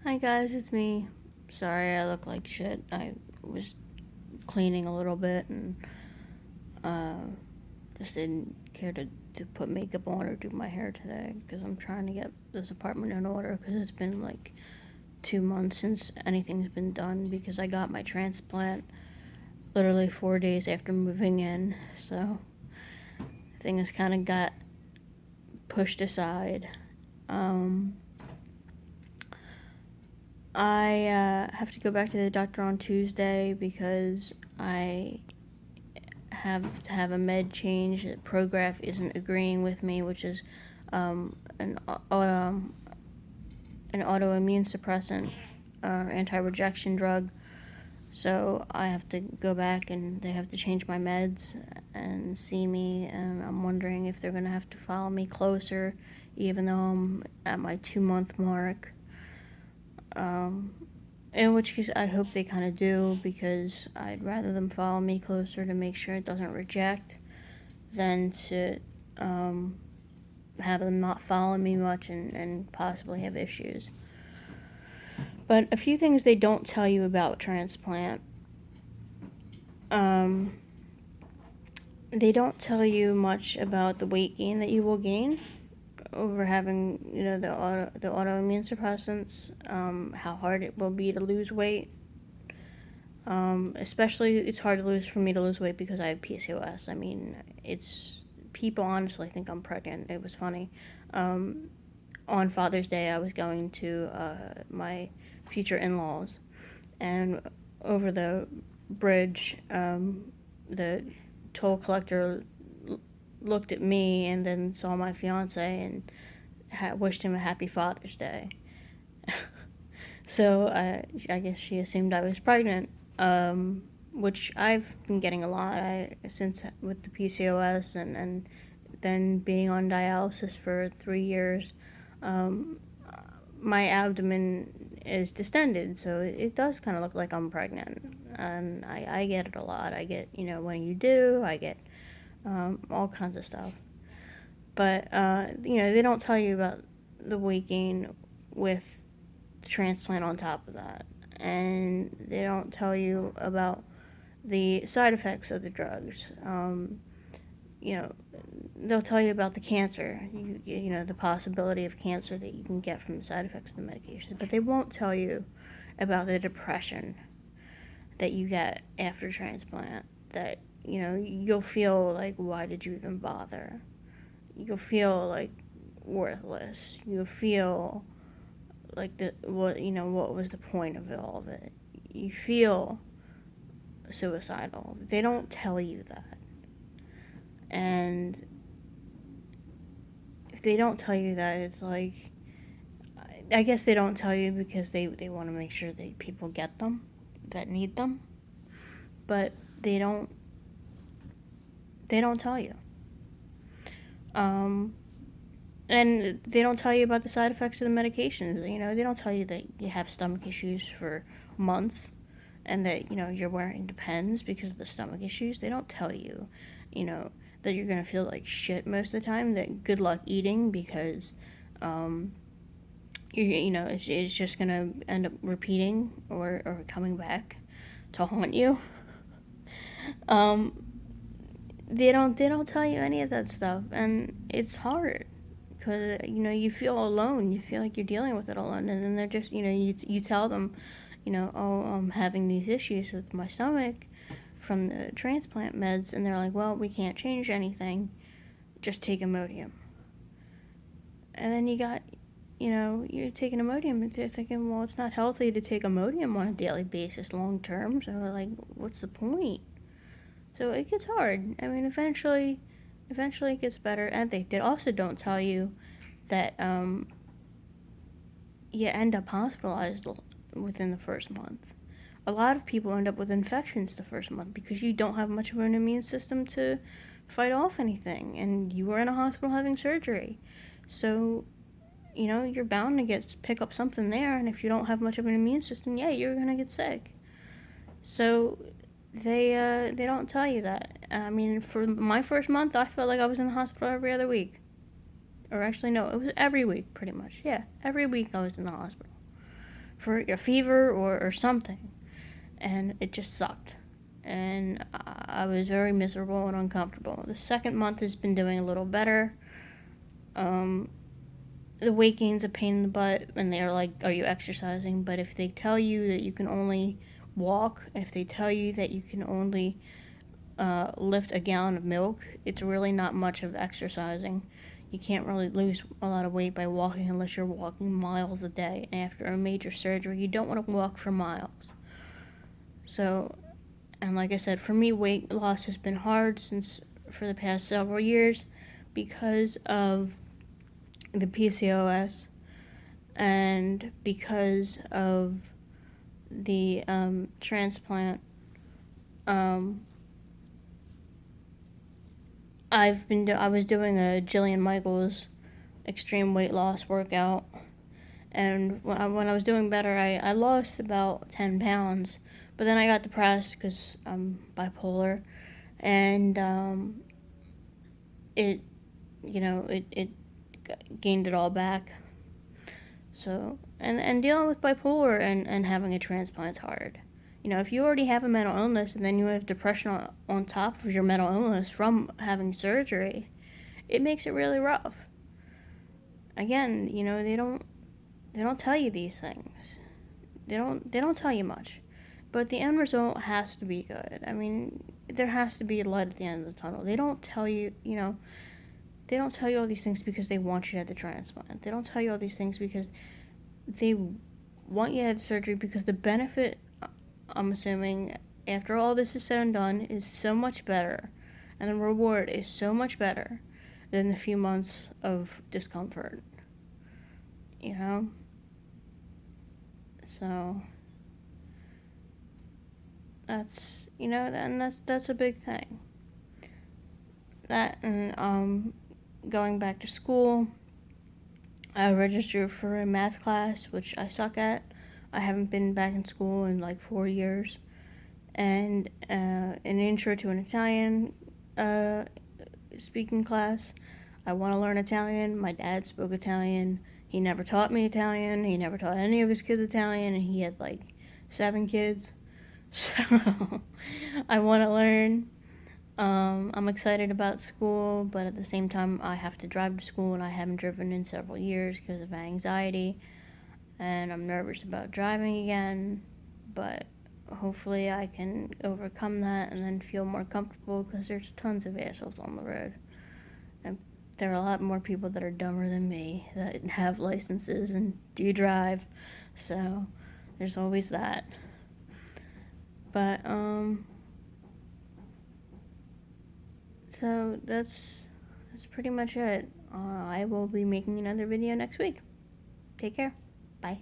Hi guys, it's me. Sorry I look like shit. I was cleaning a little bit and uh, just didn't care to put makeup on or do my hair today because I'm trying to get this apartment in order because it's been like 2 months since anything's been done because I got my transplant literally 4 days after moving in. So things kind of got pushed aside. Um, I have to go back to the doctor on Tuesday because I have to have a med change. Prograf isn't agreeing with me, which is um, an um, an autoimmune suppressant or anti-rejection drug. So I have to go back and they have to change my meds and see me. And I'm wondering if they're gonna have to follow me closer, even though I'm at my 2 month mark. Um, in which case, I hope they kind of do because I'd rather them follow me closer to make sure it doesn't reject than to um, have them not follow me much and possibly have issues. But a few things they don't tell you about transplant. Um, they don't tell you much about the weight gain that you will gain over having, the autoimmune suppressants. How hard it will be to lose weight. Especially, it's hard to lose for me to lose weight because I have PCOS. I mean, it's people honestly think I'm pregnant. It was funny. Um, on Father's Day, I was going to my future in-laws, and over the bridge, the toll collector looked at me and then saw my fiance and wished him a happy Father's Day. So I guess she assumed I was pregnant, which I've been getting a lot since with the PCOS and then being on dialysis for 3 years. Um, my abdomen is distended, so it does kind of look like I'm pregnant, and I get it a lot. I get, when you do, I get all kinds of stuff. But they don't tell you about the weight gain with the transplant on top of that, and they don't tell you about the side effects of the drugs. You know, they'll tell you about the cancer, the possibility of cancer that you can get from the side effects of the medications, but they won't tell you about the depression that you get after transplant. That you'll feel like, why did you even bother? You'll feel like worthless. You'll feel like what was the point of all of it? You feel suicidal. They don't tell you that. And if they don't tell you that, it's like, I guess they don't tell you because they want to make sure that people get them that need them. But they don't tell you. Um, and they don't tell you about the side effects of the medications. They don't tell you that you have stomach issues for months and that, you're wearing Depends because of the stomach issues. They don't tell you, you know, that you're going to feel like shit most of the time, that good luck eating because, it's just going to end up repeating or coming back to haunt you. Um, they don't tell you any of that stuff, and it's hard because you feel alone. You feel like you're dealing with it alone, and then they're just you tell them, oh, I'm having these issues with my stomach from the transplant meds, and they're like, well, we can't change anything, just take Imodium. And then you're taking Imodium, and they're thinking, well, it's not healthy to take Imodium on a daily basis long term, so like, what's the point? So it gets hard. I mean, eventually it gets better. And they also don't tell you that you end up hospitalized within the first month. A lot of people end up with infections the first month because you don't have much of an immune system to fight off anything, and you were in a hospital having surgery. So, you're bound to pick up something there, and if you don't have much of an immune system, yeah, you're gonna get sick. So they don't tell you that. I mean, for my first month, I felt like I was in the hospital every other week, or actually no, it was every week pretty much. Yeah, every week I was in the hospital for a fever or something, and it just sucked. And I was very miserable and uncomfortable. The second month has been doing a little better. The weight gain's a pain in the butt, and they're like, "Are you exercising?" But if they tell you that you can only walk, if they tell you that you can only lift a gallon of milk, it's really not much of exercising. You can't really lose a lot of weight by walking unless you're walking miles a day. And after a major surgery, you don't want to walk for miles. So, and like I said, for me, weight loss has been hard since for the past several years because of the PCOS and because of the transplant. I was doing a Jillian Michaels extreme weight loss workout, and when I was doing better, I lost about 10 pounds, but then I got depressed because I'm bipolar, and it it gained it all back. So and dealing with bipolar and having a transplant's hard. If you already have a mental illness and then you have depression on top of your mental illness from having surgery, it makes it really rough. Again, they don't tell you these things. They don't tell you much. But the end result has to be good. I mean, there has to be a light at the end of the tunnel. They don't tell you, they don't tell you all these things because they want you to have the transplant. They don't tell you all these things because they want you to have the surgery, because the benefit, I'm assuming, after all this is said and done, is so much better, and the reward is so much better than the few months of discomfort. So that's and that's a big thing. That and going back to school, I registered for a math class, which I suck at. I haven't been back in school in like 4 years. And an intro to an Italian speaking class. I want to learn Italian. My dad spoke Italian. He never taught me Italian. He never taught any of his kids Italian, and he had like 7 kids. So I want to learn. I'm excited about school, but at the same time, I have to drive to school, and I haven't driven in several years because of anxiety, and I'm nervous about driving again, but hopefully I can overcome that and then feel more comfortable, because there's tons of assholes on the road, and there are a lot more people that are dumber than me that have licenses and do drive, so there's always that. But so that's pretty much it. I will be making another video next week. Take care. Bye.